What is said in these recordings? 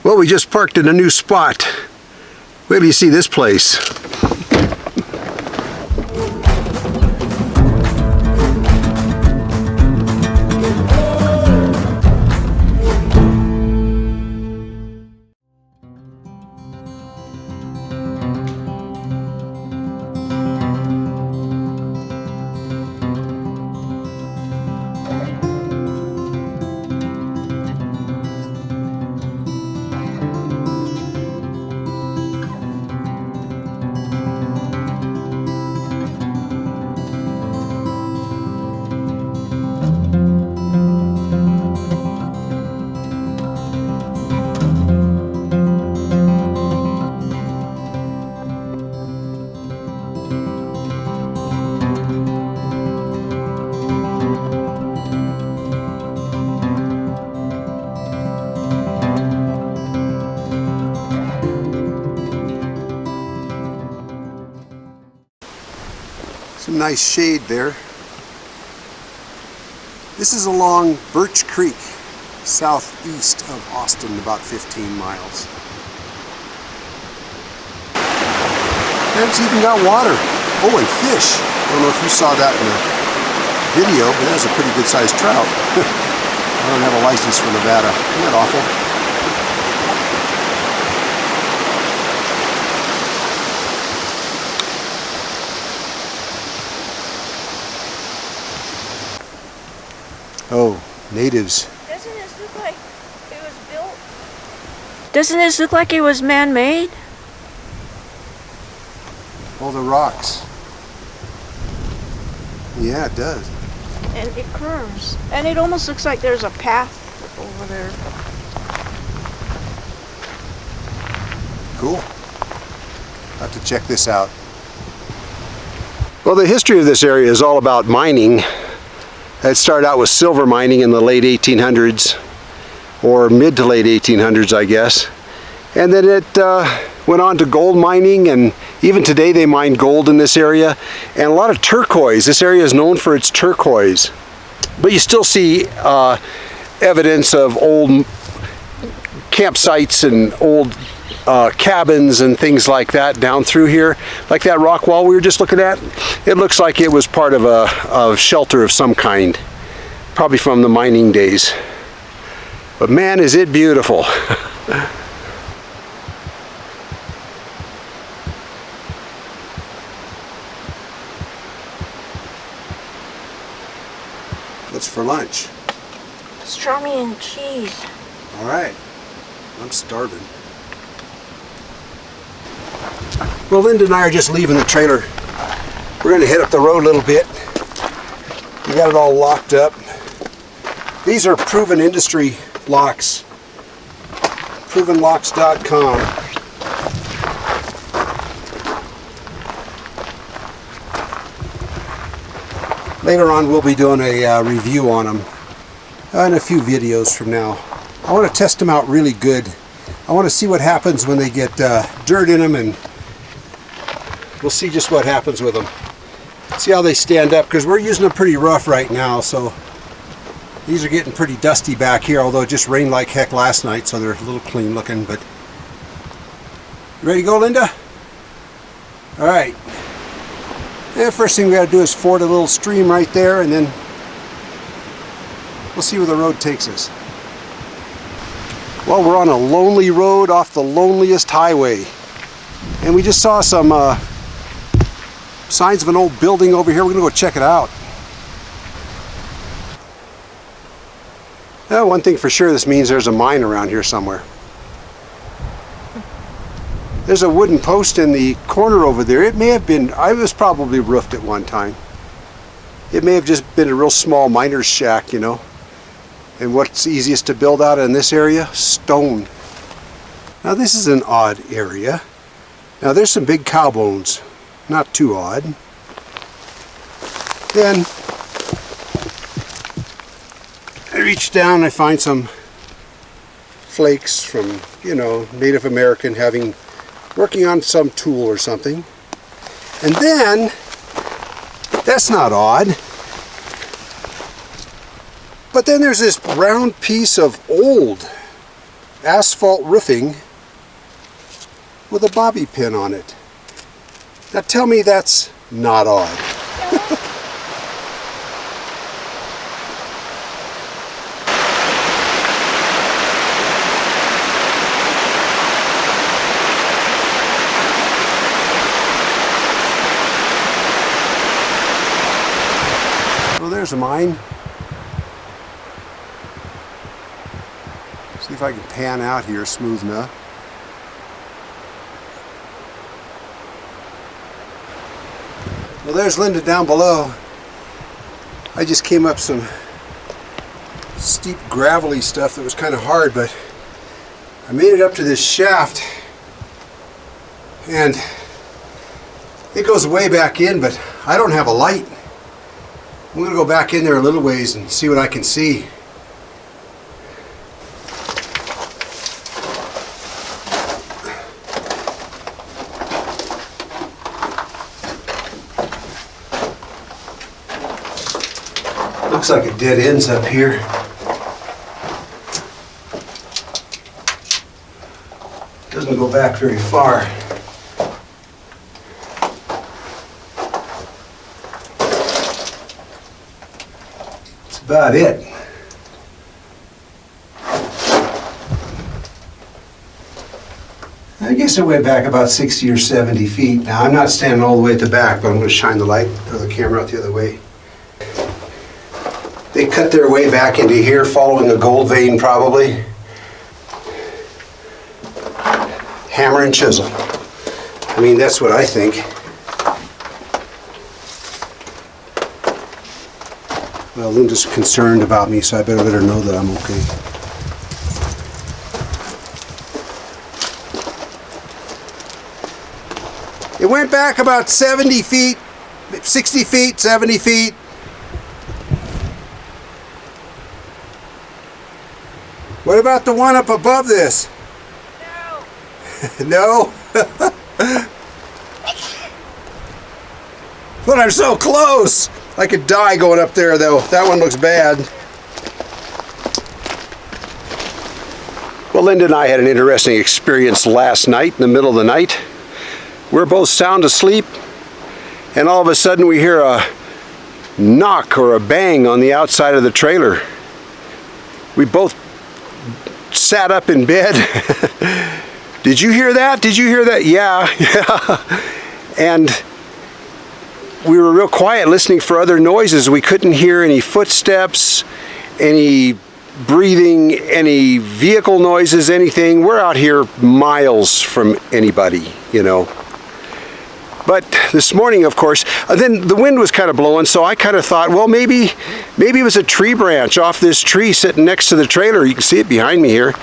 Well, we just parked in a new spot. Wait till you see this place. Some nice shade there. This is along Birch Creek, southeast of Austin, about 15 miles. And it's even got water. Oh, and fish. I don't know if you saw that in the video, but that's a pretty good sized trout. I don't have a license for Nevada. Isn't that awful? Oh, natives. Doesn't this look like it was built? Doesn't this look like it was man-made? All the rocks. Yeah, it does. And it curves. And it almost looks like there's a path over there. Cool. I'll have to check this out. Well, the history of this area is all about mining. It started out with silver mining in the late 1800s, or mid to late 1800s, I guess. And then it went on to gold mining, and even today they mine gold in this area. And a lot of turquoise. This area is known for its turquoise. But you still see evidence of old campsites and old cabins and things like that down through here. Like that rock wall we were just looking at, it looks like it was part of a shelter of some kind, probably from the mining days. But man, is it beautiful. What's for lunch? Pastrami and cheese. All right, I'm starving. Well, Linda and I are just leaving the trailer. We're going to head up the road a little bit. We got it all locked up. These are proven industry locks. Provenlocks.com. Later on we'll be doing a review on them in a few videos from now. I want to test them out really good. I want to see what happens when they get dirt in them, and we'll see just what happens with them. See how they stand up, because we're using them pretty rough right now, so these are getting pretty dusty back here, although it just rained like heck last night, so they're a little clean looking. But you ready to go, Linda? All right. And first thing we got to do is ford a little stream right there, and then we'll see where the road takes us. Well, we're on a lonely road off the loneliest highway, and we just saw some signs of an old building over here. We're gonna go check it out. One thing for sure, this means there's a mine around here somewhere. There's a wooden post in the corner over there. It may have been, I was probably roofed at one time. It may have just been a real small miner's shack, you know. And what's easiest to build out in this area? Stone. Now this is an odd area. Now there's some big cow bones. Not too odd. Then I reach down and I find some flakes from, you know, Native American working on some tool or something. And then, that's not odd. But then there's this round piece of old. asphalt roofing with a bobby pin on it. Now tell me that's not odd. Well, there's a mine. See if I can pan out here smooth enough. Well, there's Linda down below. I just came up some steep gravelly stuff that was kind of hard, but I made it up to this shaft and it goes way back in, but I don't have a light. I'm gonna go back in there a little ways and see what I can see. Looks like it dead ends up here. Doesn't go back very far. That's about it. I guess it went back about 60 or 70 feet. Now I'm not standing all the way at the back, but I'm going to shine the light or the camera out the other way. They cut their way back into here following a gold vein probably. Hammer and chisel. I mean, that's what I think. Well, Linda's concerned about me, so I better let her know that I'm okay. It went back about 70 feet, 60 feet, 70 feet. What about the one up above this? No. No? But I'm so close. I could die going up there though. That one looks bad. Well, Linda and I had an interesting experience last night in the middle of the night. We're both sound asleep and all of a sudden we hear a knock or a bang on the outside of the trailer. We both sat up in bed. Did you hear that? Did you hear that? Yeah. And we were real quiet listening for other noises. We couldn't hear any footsteps, any breathing, any vehicle noises, anything. We're out here miles from anybody, you know. But this morning, of course, then the wind was kind of blowing, so I kind of thought, well, maybe it was a tree branch off this tree sitting next to the trailer. You can see it behind me here.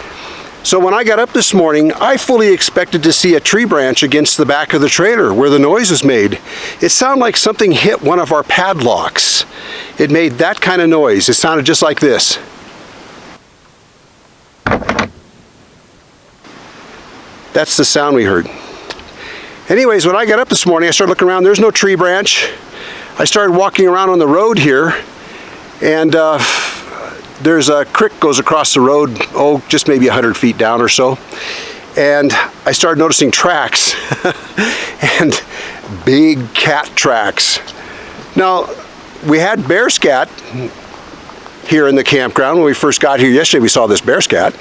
So when I got up this morning, I fully expected to see a tree branch against the back of the trailer where the noise was made. It sounded like something hit one of our padlocks. It made that kind of noise. It sounded just like this. That's the sound we heard. Anyways, when I got up this morning, I started looking around. There's no tree branch. I started walking around on the road here, and there's a creek goes across the road, just maybe 100 feet down or so. And I started noticing tracks, and big cat tracks. Now, we had bear scat here in the campground. When we first got here yesterday, we saw this bear scat.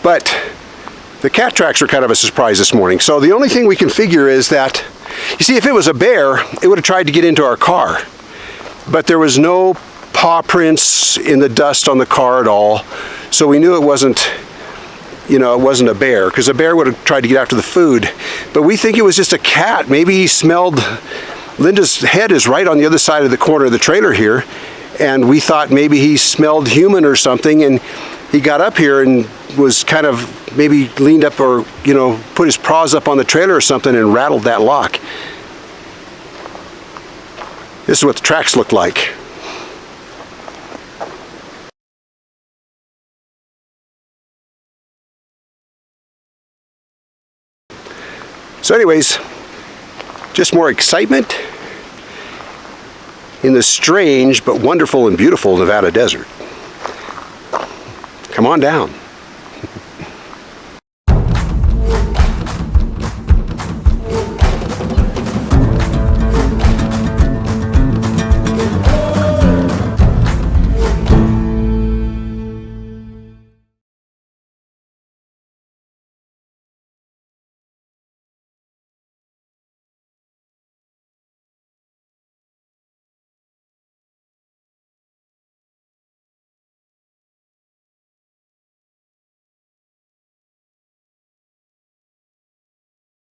But the cat tracks were kind of a surprise this morning. So the only thing we can figure is that, you see, if it was a bear, it would have tried to get into our car. But there was no paw prints in the dust on the car at all. So we knew it wasn't, you know, it wasn't a bear, because a bear would have tried to get after the food. But we think it was just a cat. Maybe he smelled, Linda's head is right on the other side of the corner of the trailer here. And we thought maybe he smelled human or something, and he got up here and was kind of maybe leaned up or, you know, put his paws up on the trailer or something and rattled that lock. This is what the tracks look like. So anyways, just more excitement in the strange but wonderful and beautiful Nevada desert. Come on down.